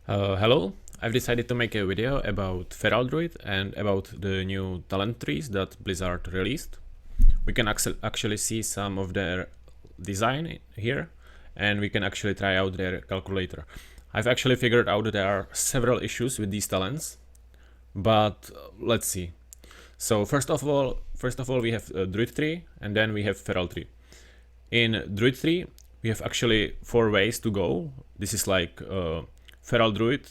Hello, I've decided to make a video about Feral Druid and about the new talent trees that Blizzard released. We can actually see some of their design here, and we can actually try out their calculator. I've actually figured out that there are several issues with these talents, but let's see. So first of all, we have a Druid tree, and then we have Feral tree. In Druid tree, we have actually 4 ways to go. This is like Feral Druid,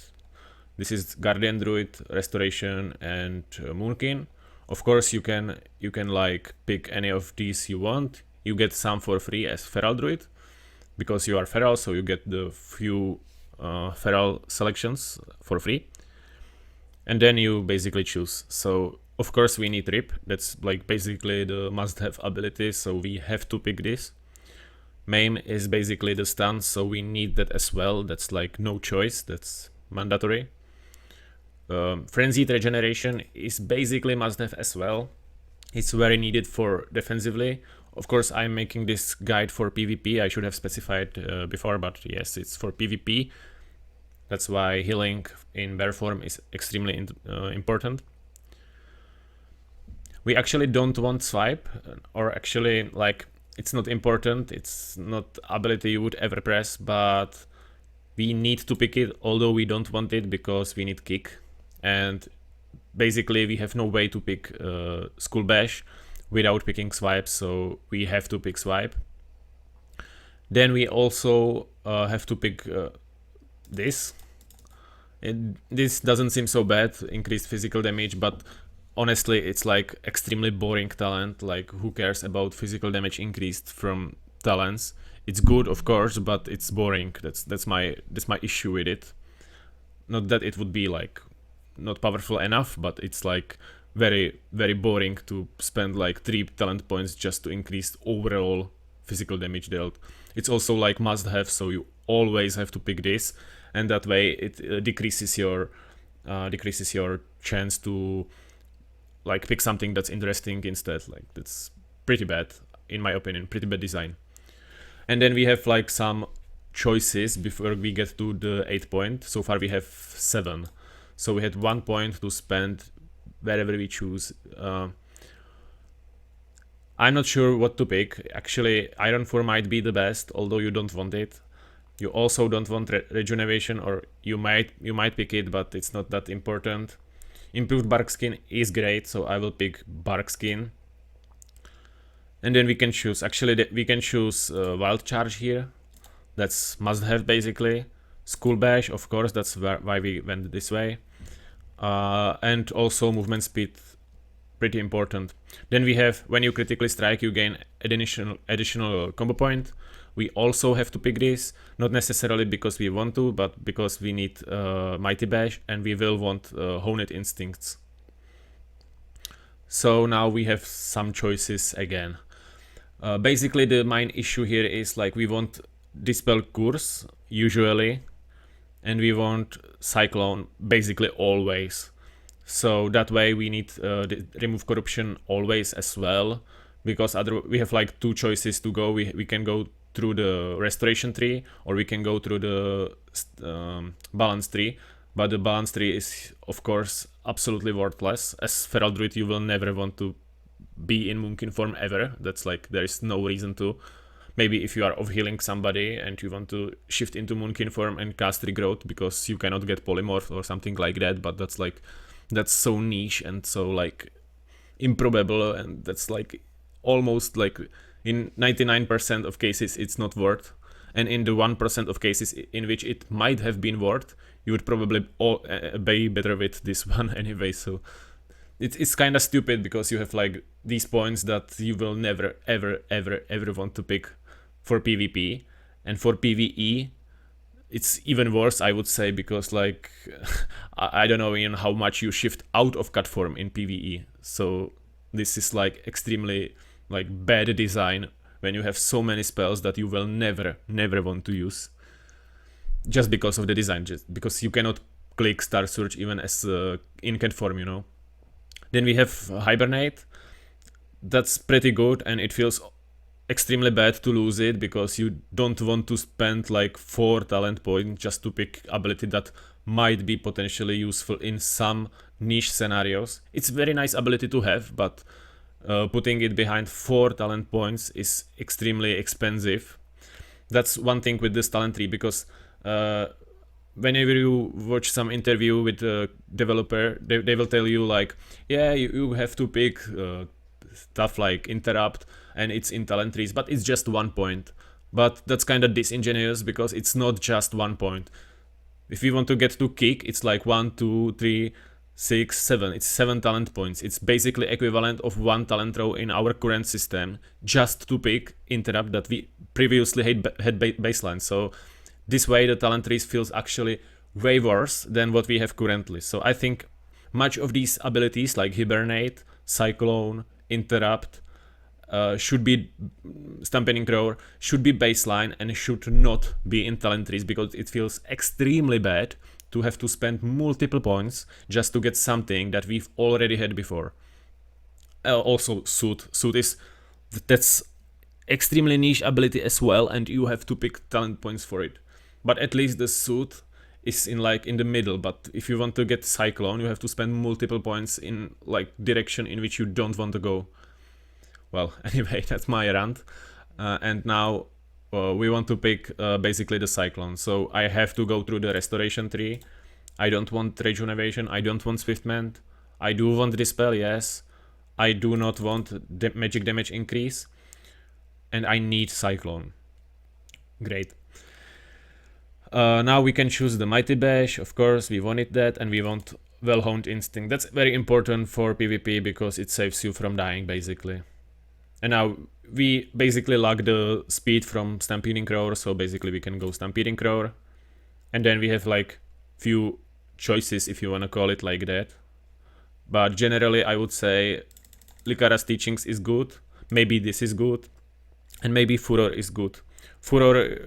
this is Guardian Druid, Restoration, and Moonkin. Of course, you can like pick any of these you want. You get some for free as Feral Druid, because you are Feral, so you get the few Feral selections for free. And then you basically choose. So of course we need Rip. That's like basically the must-have ability, so we have to pick this. Maim is basically the stun, so we need that as well. That's like no choice, that's mandatory. Frenzied Regeneration is basically must-have as well. It's very needed for defensively. Of course, I'm making this guide for PvP. I should have specified before, but yes, it's for PvP. That's why healing in bear form is extremely important. We actually don't want swipe, or actually like it's not important, it's not ability you would ever press, but we need to pick it, although we don't want it because we need kick. And basically we have no way to pick Skull Bash without picking swipe, so we have to pick swipe. Then we also have to pick this. This doesn't seem so bad, increased physical damage, but honestly, it's like extremely boring talent. Like, who cares about physical damage increased from talents? It's good, of course, but it's boring. That's my issue with it. Not that it would be like not powerful enough, but it's like very boring to spend like 3 talent points just to increase overall physical damage dealt. It's also like must have, so you always have to pick this, and that way it decreases your chance to like pick something that's interesting instead. Like, that's pretty bad, in my opinion, pretty bad design. And then we have like some choices before we get to the 8 point. So far we have 7. So we had 1 point to spend wherever we choose. I'm not sure what to pick. Actually, Iron 4 might be the best, although you don't want it. You also don't want regeneration, or you might pick it, but it's not that important. Improved bark skin is great, so I will pick bark skin. And then we can choose, actually we can choose wild charge here. That's must have basically. Skull Bash, of course, that's why we went this way. And also movement speed, pretty important. Then we have, when you critically strike, you gain additional combo point. We also have to pick this, not necessarily because we want to, but because we need Mighty Bash, and we will want Honed Instincts. So now we have some choices again. Basically the main issue here is like we want Dispel Curse usually, and we want Cyclone basically always. So that way we need Remove Corruption always as well, because we have like 2 choices to go. We can go through the Restoration tree, or we can go through the Balance tree, but the Balance tree is of course absolutely worthless. As Feral Druid you will never want to be in Moonkin form ever. That's like, there is no reason to. Maybe if you are off healing somebody and you want to shift into Moonkin form and cast Regrowth because you cannot get Polymorph or something like that, but that's so niche and so like improbable, and that's like almost like in 99% of cases it's not worth, and in the 1% of cases in which it might have been worth, you would probably be better with this one anyway. So it's kind of stupid, because you have like these points that you will never ever want to pick for PvP, and for PvE it's even worse, I would say, because like I don't know even how much you shift out of cut form in PvE. So this is like extremely like bad design when you have so many spells that you will never want to use, just because of the design, just because you cannot click Star Surge even as in cat form, you know. Then we have Hibernate. That's pretty good, and it feels extremely bad to lose it, because you don't want to spend like 4 talent points just to pick ability that might be potentially useful in some niche scenarios. It's very nice ability to have, but putting it behind 4 talent points is extremely expensive. That's one thing with this talent tree, because whenever you watch some interview with a developer, they will tell you like, yeah, you have to pick stuff like interrupt, and it's in talent trees, but it's just 1 point. But that's kind of disingenuous, because it's not just 1 point. If you want to get to kick, it's like 1, 2, 3, 6, 7. It's 7 talent points. It's basically equivalent of 1 talent row in our current system, just to pick interrupt that we previously had baseline. So this way the talent trees feels actually way worse than what we have currently. So I think much of these abilities like hibernate, cyclone, interrupt, should be stampeding roar, should be baseline, and should not be in talent trees, because it feels extremely bad to have to spend multiple points just to get something that we've already had before. Also suit is, that's extremely niche ability as well, and you have to pick talent points for it. But at least the suit is in like in the middle. But if you want to get cyclone, you have to spend multiple points in like direction in which you don't want to go. Well, anyway, that's my rant. And now we want to pick basically the cyclone. So I have to go through the restoration tree. I don't want rejuvenation. I don't want swiftment. I do want dispel, yes. I do not want magic damage increase. And I need cyclone. Great. Now we can choose the mighty bash. Of course, we wanted that, and we want well-honed instinct. That's very important for PvP, because it saves you from dying basically. And now we basically lack the speed from stampeding roar, so basically we can go stampeding roar. And then we have like few choices, if you want to call it like that. But generally I would say Lycara's teachings is good, maybe this is good, and maybe Furor is good. Furor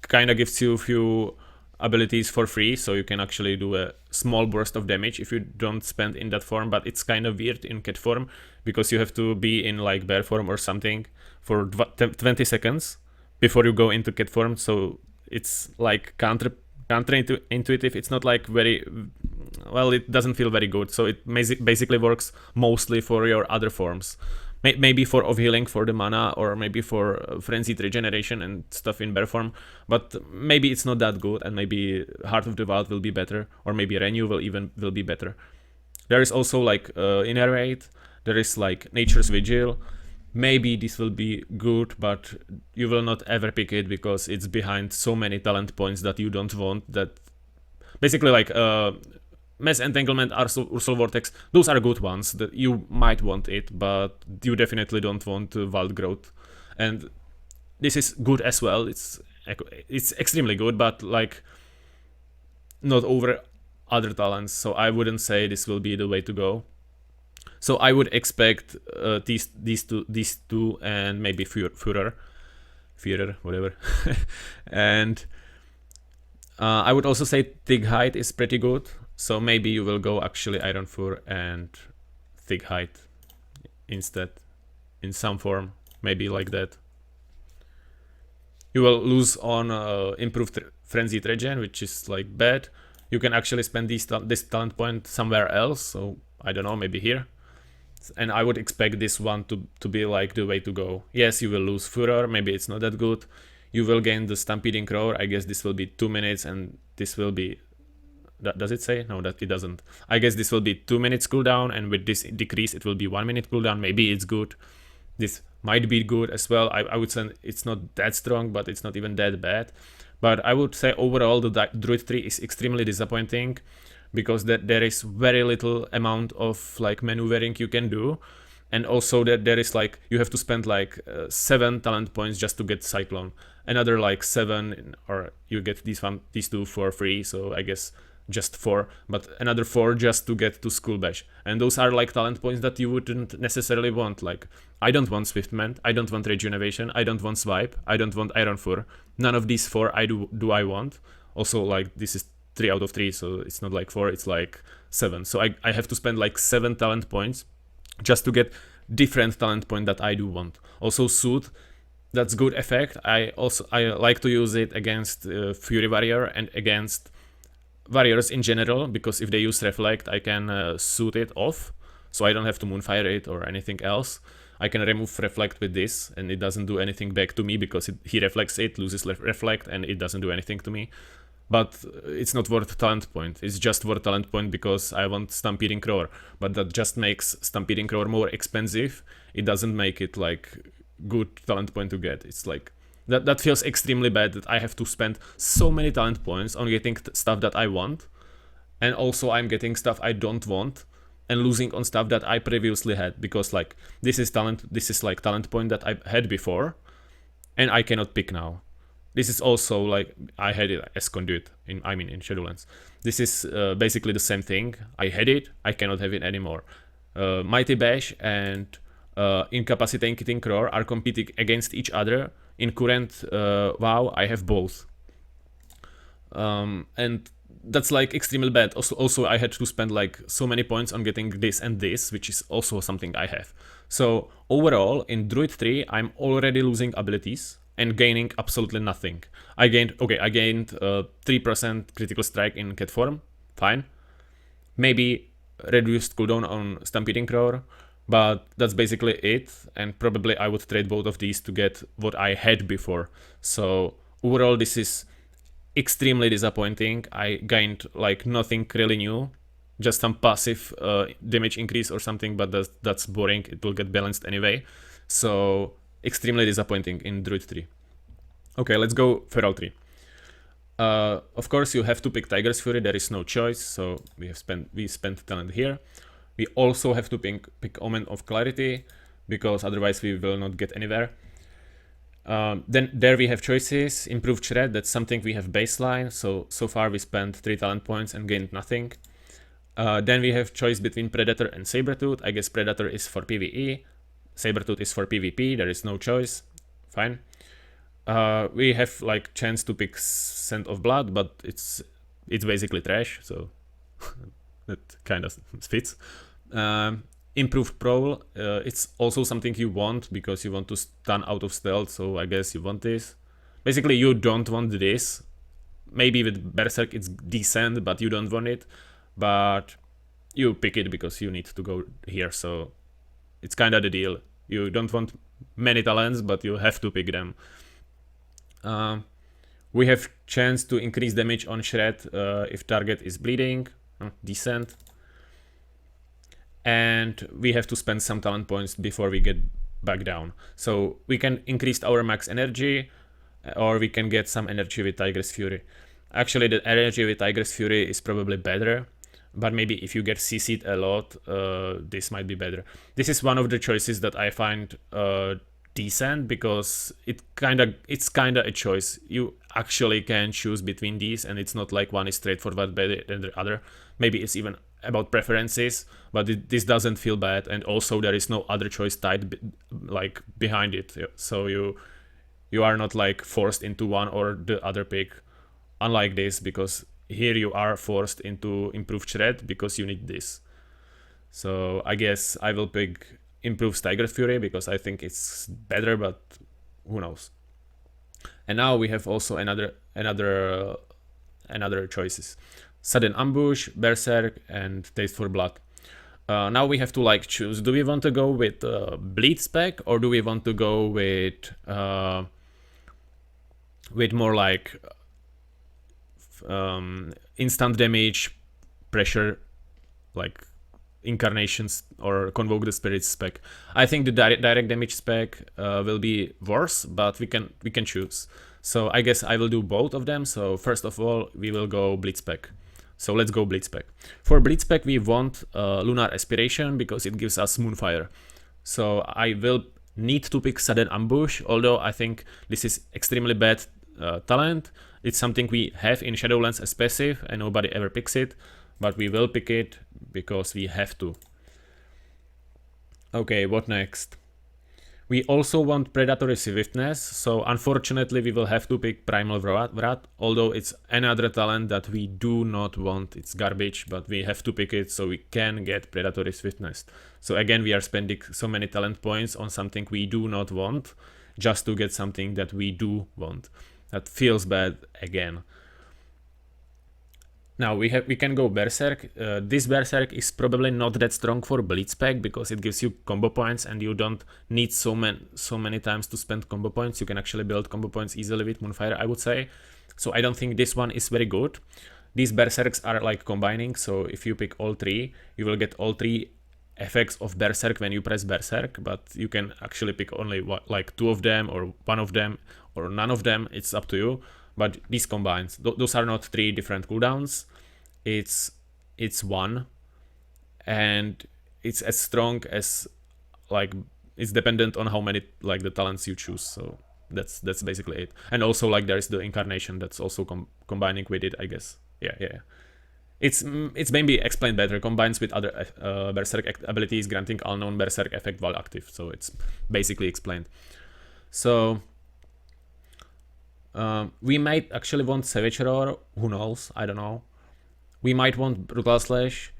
kind of gives you a few abilities for free, so you can actually do a small burst of damage if you don't spend in that form, but it's kind of weird in cat form, because you have to be in like bear form or something for 20 seconds before you go into cat form, so it's like counterintuitive. It's not like very, well, it doesn't feel very good, so it basically works mostly for your other forms. Maybe for off healing for the mana, or maybe for frenzied regeneration and stuff in bear form, but maybe it's not that good, and maybe Heart of the Wild will be better, or maybe Renew will be better. There is also like Innervate, there is like Nature's Vigil. Maybe this will be good, but you will not ever pick it, because it's behind so many talent points that you don't want. That basically like Mass Entanglement, Ursal Vortex, those are good ones that you might want it, but you definitely don't want Wild Growth. And this is good as well, it's extremely good, but like not over other talents, so I wouldn't say this will be the way to go. So I would expect these two, and maybe Führer, whatever. And I would also say Thick Height is pretty good. So maybe you will go actually Iron Fur and Thick Height instead, in some form, maybe like that. You will lose on improved Frenzied Regen, which is like bad. You can actually spend this talent point somewhere else, so I don't know, maybe here. And I would expect this one to be like the way to go. Yes, you will lose Furor, maybe it's not that good. You will gain the Stampeding Roar, I guess this will be 2 minutes, and this will be... Does it say? No, that it doesn't. I guess this will be 2 minutes cooldown, and with this decrease it will be 1 minute cooldown. Maybe it's good. This might be good as well. I would say it's not that strong, but it's not even that bad. But I would say overall the Druid tree is extremely disappointing, because there is very little amount of like maneuvering you can do, and also that there is like you have to spend like 7 talent points just to get Cyclone, another like 7, or you get these two for free, so I guess just 4, but another 4 just to get to Skull Bash. And those are like talent points that you wouldn't necessarily want. Like, I don't want Swiftment, I don't want Rejuvenation, I don't want Swipe, I don't want Iron Fur. None of these 4 do I want. Also, like, this is 3 out of 3, so it's not like 4, it's like 7. So I have to spend like 7 talent points just to get different talent point that I do want. Also, Suit, that's good effect. I like to use it against Fury Warrior and against warriors in general, because if they use Reflect, I can suit it off, so I don't have to Moonfire it or anything else. I can remove Reflect with this, and it doesn't do anything back to me, because he reflects it, loses Reflect, and it doesn't do anything to me. But it's not worth talent point. It's just worth talent point because I want Stampeding Roar. But that just makes Stampeding Roar more expensive. It doesn't make it like good talent point to get. It's like that feels extremely bad that I have to spend so many talent points on getting stuff that I want, and also I'm getting stuff I don't want and losing on stuff that I previously had, because like this is like talent point that I had before and I cannot pick now. This is also like I had it as Conduit in Shadowlands. This is basically the same thing. I had it, I cannot have it anymore. Mighty Bash and Incapacitating Roar are competing against each other. In current WoW, I have both. And that's like extremely bad. Also, I had to spend like so many points on getting this and this, which is also something I have. So overall, in Druid 3, I'm already losing abilities and gaining absolutely nothing. I gained 3% critical strike in cat form, fine. Maybe reduced cooldown on Stampeding Roar, but that's basically it, and probably I would trade both of these to get what I had before. So overall this is extremely disappointing. I gained like nothing really new, just some passive damage increase or something, but that's boring, it will get balanced anyway. So extremely disappointing in Druid 3. Okay, let's go Feral 3. Of course you have to pick Tiger's Fury, there is no choice, so we spent talent here. We also have to pick Omen of Clarity, because otherwise we will not get anywhere. Then there we have choices. Improved Shred, that's something we have baseline, so far we spent 3 talent points and gained nothing. Then we have choice between Predator and Sabertooth. I guess Predator is for PvE, Sabertooth is for PvP, there is no choice, fine. We have like chance to pick Scent of Blood, but it's basically trash, so that kind of fits. Improved Prowl, it's also something you want because you want to stun out of stealth, so I guess you want this. Basically you don't want this. Maybe with Berserk it's decent, but you don't want it. But you pick it because you need to go here, so it's kind of the deal. You don't want many talents, but you have to pick them. We have chance to increase damage on Shred if target is bleeding, decent. And we have to spend some talent points before we get back down. So we can increase our max energy, or we can get some energy with Tiger's Fury. Actually, the energy with Tiger's Fury is probably better, but maybe if you get CC'd a lot, this might be better. This is one of the choices that I find decent, because it's kind of a choice. You actually can choose between these, and it's not like one is straightforward better than the other. Maybe it's even about preferences, but this doesn't feel bad, and also there is no other choice tied like behind it, so you are not like forced into one or the other pick, unlike this, because here you are forced into Improved Shred because you need this. So I guess I will pick Improved Tiger's Fury because I think it's better, but who knows. And now we have also another choices: Sudden Ambush, Berserk, and Taste for Blood. Now we have to like choose. Do we want to go with Bleed Spec, or do we want to go with more like instant damage, pressure, like Incarnations or Convoke the Spirits spec? I think the direct damage spec will be worse, but we can choose. So I guess I will do both of them. So first of all, we will go Bleed Spec. So let's go Bleed Spec. For Bleed Spec, we want Lunar Aspiration because it gives us Moonfire. So I will need to pick Sudden Ambush, although I think this is extremely bad talent. It's something we have in Shadowlands as passive and nobody ever picks it, but we will pick it because we have to. Okay, what next? We also want Predatory Swiftness, so unfortunately we will have to pick Primal Wrath, although it's another talent that we do not want. It's garbage, but we have to pick it so we can get Predatory Swiftness. So again, we are spending so many talent points on something we do not want, just to get something that we do want. That feels bad again. Now we can go Berserk. This Berserk is probably not that strong for Bleed Spec because it gives you combo points and you don't need so many times to spend combo points. You can actually build combo points easily with Moonfire, I would say. So I don't think this one is very good. These Berserks are like combining, so if you pick all three, you will get all three effects of Berserk when you press Berserk, but you can actually pick only like 2 of them or 1 of them or none of them. It's up to you. But these combines, those are not 3 different cooldowns. It's 1, and it's as strong as, like, it's dependent on how many like the talents you choose. So that's basically it. And also like there is the incarnation that's also combining with it, I guess. Yeah. It's maybe explained better. Combines with other Berserk abilities, granting unknown Berserk effect while active. So it's basically explained. So we might actually want Savage Roar, who knows, I don't know. We might want Brutal Slash.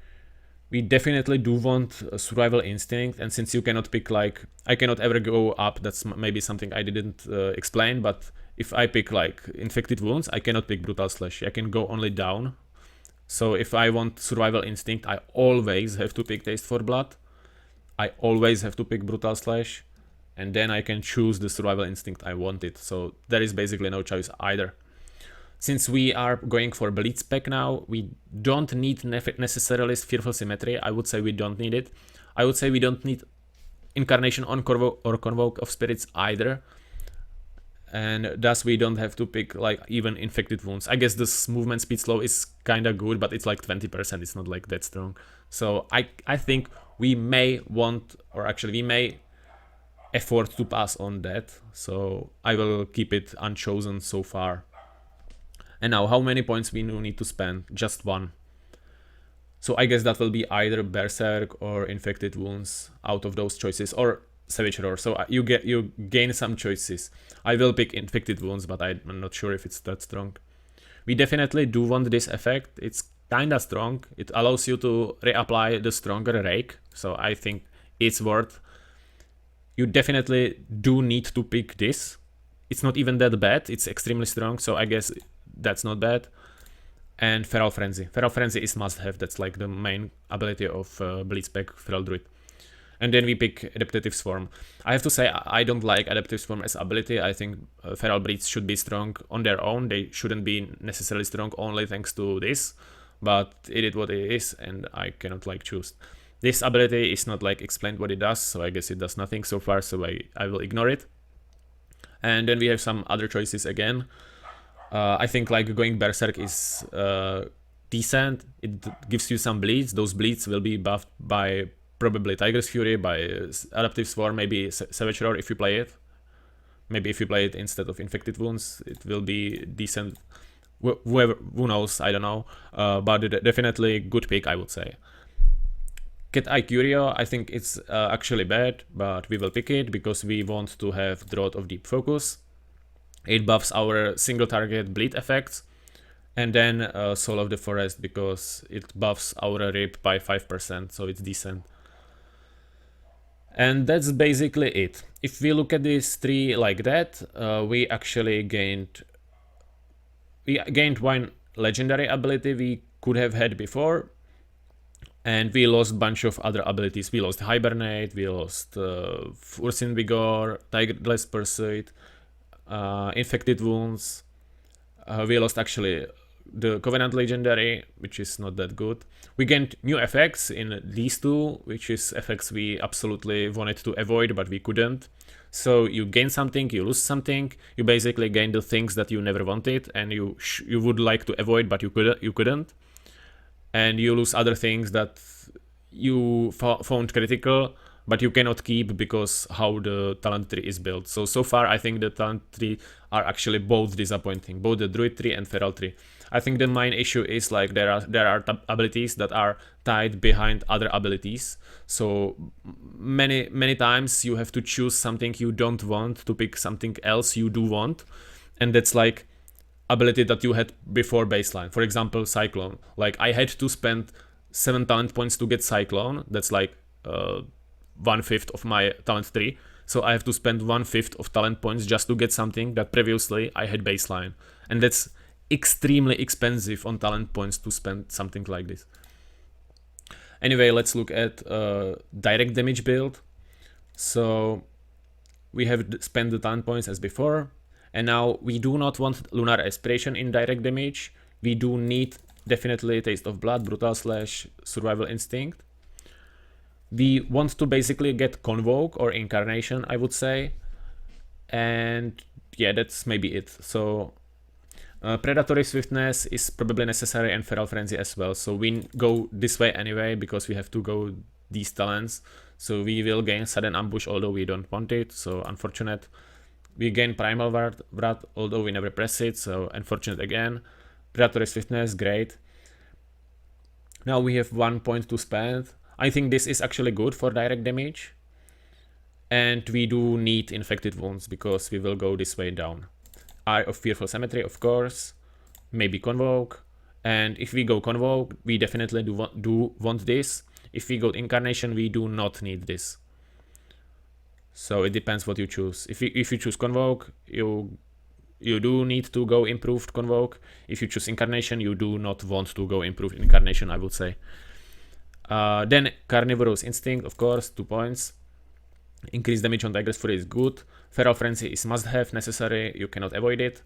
We definitely do want Survival Instinct, and since you cannot pick, like, I cannot ever go up, that's maybe something I didn't explain, but if I pick like Infected Wounds, I cannot pick Brutal Slash, I can go only down. So if I want Survival Instinct, I always have to pick Taste for Blood, I always have to pick Brutal Slash, and then I can choose the Survival Instinct I wanted. So there is basically no choice either. Since we are going for Bleed Spec now, we don't need necessarily Fearful Symmetry. I would say we don't need it. I would say we don't need Incarnation on or Convoke of Spirits either. And thus we don't have to pick like even Infected Wounds. I guess this movement speed slow is kinda good, but it's like 20%, it's not like that strong. So I think we may want, or actually we may afford to pass on that. So I will keep it unchosen so far. And now, how many points we need to spend? Just 1. So I guess that will be either Berserk or Infected Wounds out of those choices, or Savage Roar. So you gain some choices. I will pick Infected Wounds, but I'm not sure if it's that strong. We definitely do want this effect. It's kinda strong. It allows you to reapply the stronger Rake, so I think it's worth. You definitely do need to pick this. It's not even that bad. It's extremely strong, so I guess that's not bad. And Feral Frenzy. Feral Frenzy is must-have. That's like the main ability of Bleed Spec Feral Druid. And then we pick Adaptive Swarm. I have to say, I don't like Adaptive Swarm as ability. I think Feral Breeds should be strong on their own. They shouldn't be necessarily strong only thanks to this. But it is what it is, and I cannot like choose. This ability is not like explained what it does, so I guess it does nothing so far, so I will ignore it. And then we have some other choices again. I think like going Berserk is decent. It gives you some bleeds. Those bleeds will be buffed by probably Tiger's Fury, by Adaptive Swarm, maybe Savage Roar if you play it. Maybe if you play it instead of Infected Wounds, it will be decent. Who knows, I don't know. But definitely good pick, I would say. Cat Eye Curio, I think it's actually bad, but we will pick it because we want to have Draught of Deep Focus. It buffs our single target bleed effects, and then Soul of the Forest because it buffs our rip by 5%, so it's decent. And that's basically it. If we look at these 3 like that, we actually gained 1 legendary ability we could have had before, and we lost a bunch of other abilities. We lost Hibernate, we lost Ursine Vigor, Tigerless Pursuit, Infected Wounds. We lost actually the Covenant Legendary, which is not that good. We gained new effects in these 2, which is effects we absolutely wanted to avoid, but we couldn't. So you gain something, you lose something. You basically gain the things that you never wanted, and you would like to avoid, but you couldn't. And you lose other things that you found critical, but you cannot keep because how the talent tree is built. So far I think the talent tree are actually both disappointing, both the Druid tree and Feral tree. I think the main issue is like there are abilities that are tied behind other abilities. So many times you have to choose something you don't want to pick something else you do want, and that's like ability that you had before baseline. For example, Cyclone. Like I had to spend 7 talent points to get Cyclone. That's like 1/5 of my talent tree. So I have to spend 1/5 of talent points just to get something that previously I had baseline. And that's extremely expensive on talent points to spend something like this. Anyway, let's look at direct damage build. So we have spent the talent points as before, and now we do not want Lunar Aspiration in direct damage. We do need definitely Taste of Blood, Brutal Slash, Survival Instinct. We want to basically get Convoke or Incarnation, I would say. And yeah, that's maybe it. So Predatory Swiftness is probably necessary, and Feral Frenzy as well. So we go this way anyway because we have to go these talents. So we will gain Sudden Ambush, although we don't want it, so unfortunate. We gain Primal Wrath, although we never press it, so unfortunate again. Predatory Swiftness, great. Now we have 1 point to spend. I think this is actually good for direct damage. And we do need Infected Wounds, because we will go this way down. Eye of Fearful Cemetery, of course. Maybe Convoke. And if we go Convoke, we definitely do want this. If we go Incarnation, we do not need this. So it depends what you choose. If you choose Convoke, you do need to go Improved Convoke. If you choose Incarnation, you do not want to go Improved Incarnation, I would say. Then Carnivorous Instinct, of course, 2 points. Increased damage on Tiger's Fury is good. Feral Frenzy is must-have, necessary, you cannot avoid it.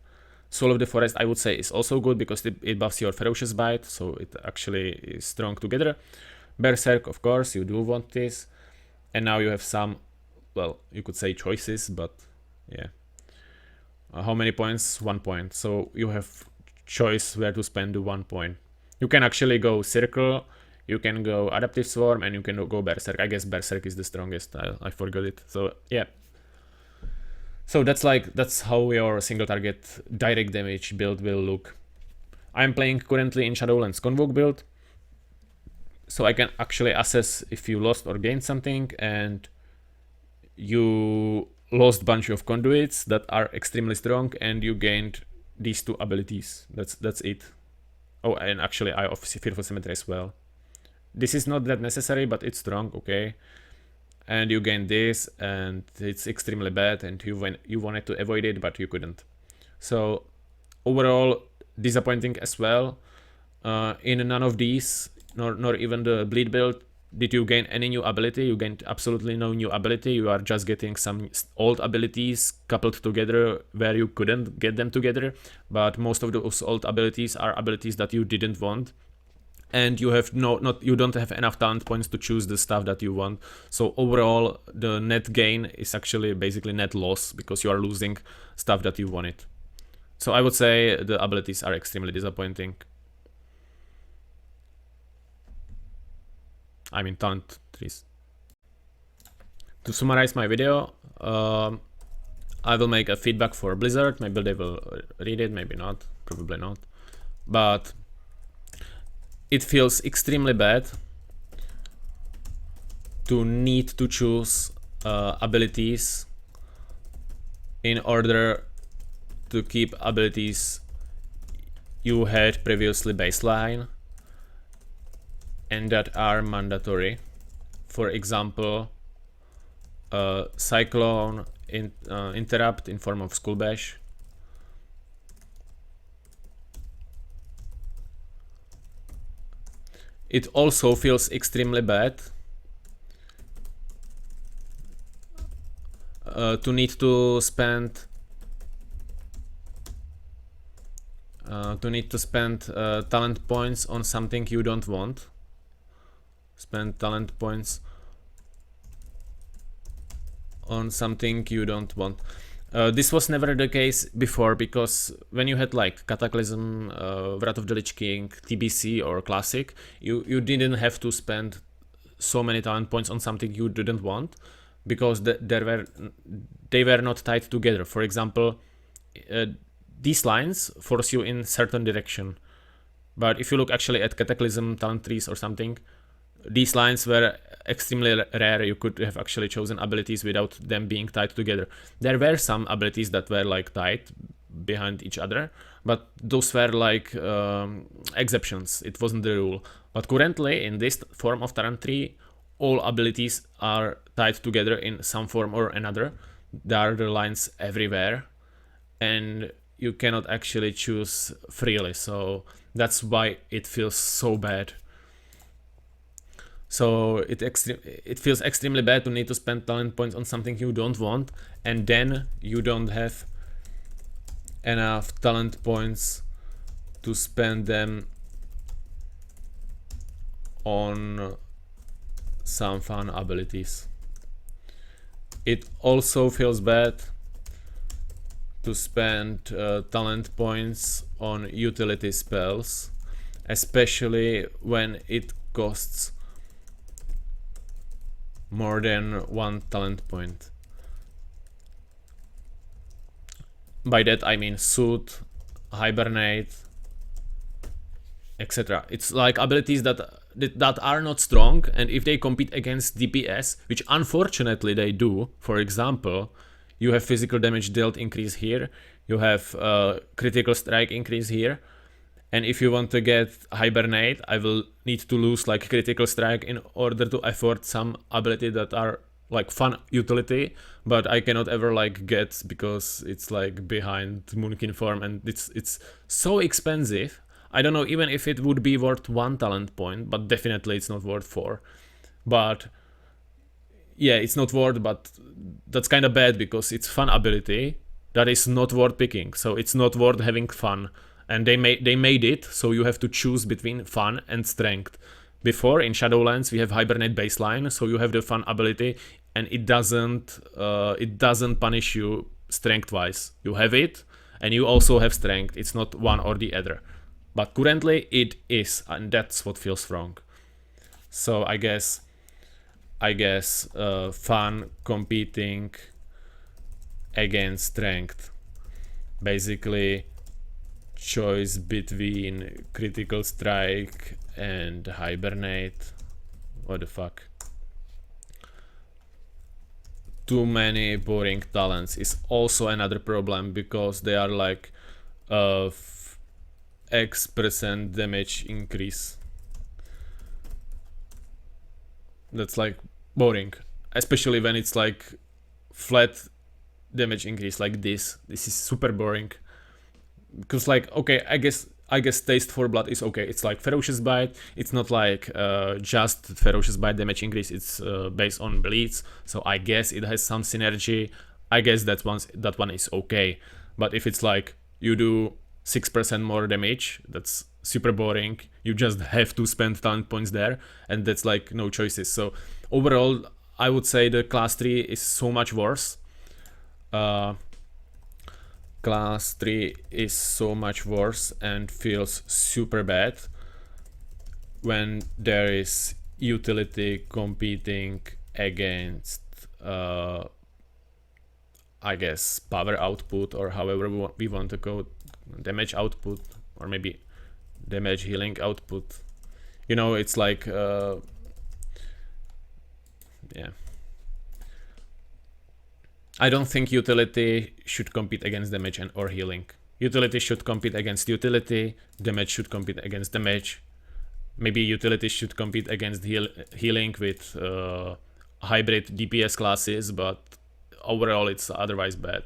Soul of the Forest, I would say, is also good because it buffs your Ferocious Bite, so it actually is strong together. Berserk, of course, you do want this. And now you have some, well, you could say choices, but yeah. How many points? 1 point. So you have choice where to spend the 1 point. You can actually go Circle, you can go Adaptive Swarm, and you can go Berserk. I guess Berserk is the strongest. I forgot it. So yeah. So that's how your single target direct damage build will look. I'm playing currently in Shadowlands Convoke build. So I can actually assess if you lost or gained something, and you lost bunch of conduits that are extremely strong, and you gained these 2 abilities. That's it. Oh, and actually Eye of Fearful Cemetery as well. This is not that necessary, but it's strong, okay. And you gain this, and it's extremely bad, and you wanted to avoid it, but you couldn't. So overall disappointing as well. In none of these, nor even the bleed build, did you gain any new ability. You gained absolutely no new ability. You are just getting some old abilities coupled together where you couldn't get them together. But most of those old abilities are abilities that you didn't want. And you have you don't have enough talent points to choose the stuff that you want. So overall, the net gain is actually basically net loss, because you are losing stuff that you wanted. So I would say the abilities are extremely disappointing. I mean talent trees. To summarize my video, I will make a feedback for Blizzard. Maybe they will read it, maybe not, probably not. But it feels extremely bad to need to choose abilities in order to keep abilities you had previously baseline and that are mandatory. For example, Cyclone Interrupt in form of Skull Bash. It also feels extremely bad to need to spend talent points on something you don't want. Spend talent points on something you don't want. This was never the case before, because when you had like Cataclysm, Wrath of the Lich King, TBC or Classic, you didn't have to spend so many talent points on something you didn't want, because they were not tied together. For example, these lines force you in certain direction, but if you look actually at Cataclysm talent trees or something, these lines were extremely rare. You could have actually chosen abilities without them being tied together. There were some abilities that were like tied behind each other, but those were like exceptions. It wasn't the rule. But currently in this form of talent tree, all abilities are tied together in some form or another. There are the lines everywhere, and you cannot actually choose freely, so that's why it feels so bad. So it feels extremely bad to need to spend talent points on something you don't want, and then you don't have enough talent points to spend them on some fun abilities. It also feels bad to spend talent points on utility spells, especially when it costs more than 1 talent point. By that I mean Soothe, Hibernate, etc. It's like abilities that are not strong, and if they compete against DPS, which unfortunately they do, for example, you have physical damage dealt increase here, you have critical strike increase here, and if you want to get Hibernate, I will need to lose like critical strike in order to afford some ability that are like fun utility, but I cannot ever like get because it's like behind Moonkin form, and it's so expensive. I don't know even if it would be worth 1 talent point, but definitely it's not worth 4. But yeah, it's not worth, but that's kind of bad because it's fun ability that is not worth picking, so it's not worth having fun. And they made it so you have to choose between fun and strength. Before in Shadowlands we have Hibernate baseline, so you have the fun ability, and it doesn't punish you strength wise. You have it, and you also have strength. It's not one or the other. But currently it is, and that's what feels wrong. So I guess fun competing against strength. Basically choice between critical strike and hibernate. What the fuck? Too many boring talents is also another problem, because they are like X% damage increase. That's like boring, especially when it's like flat damage increase like this. This is super boring, because like, okay, I guess Taste for Blood is okay. It's like Ferocious Bite. It's not like just Ferocious Bite damage increase. It's based on bleeds, so I guess it has some synergy. I guess that one is okay. But if it's like you do 6% more damage, that's super boring. You just have to spend talent points there, and that's like no choices. So overall, I would say the class 3 is so much worse. Class 3 is so much worse and feels super bad when there is utility competing against I guess power output, or however we want to go, damage output, or maybe damage healing output. You know, it's like yeah. I don't think utility should compete against damage or healing. Utility should compete against utility, damage should compete against damage. Maybe utility should compete against healing with hybrid DPS classes, but overall it's otherwise bad.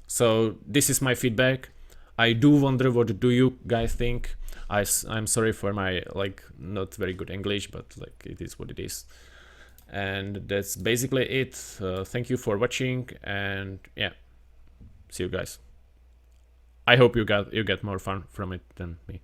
So this is my feedback. I do wonder, what do you guys think? I'm sorry for my like not very good English, but like it is what it is. And that's basically it. Thank you for watching, and yeah, see you guys. I hope you get more fun from it than me.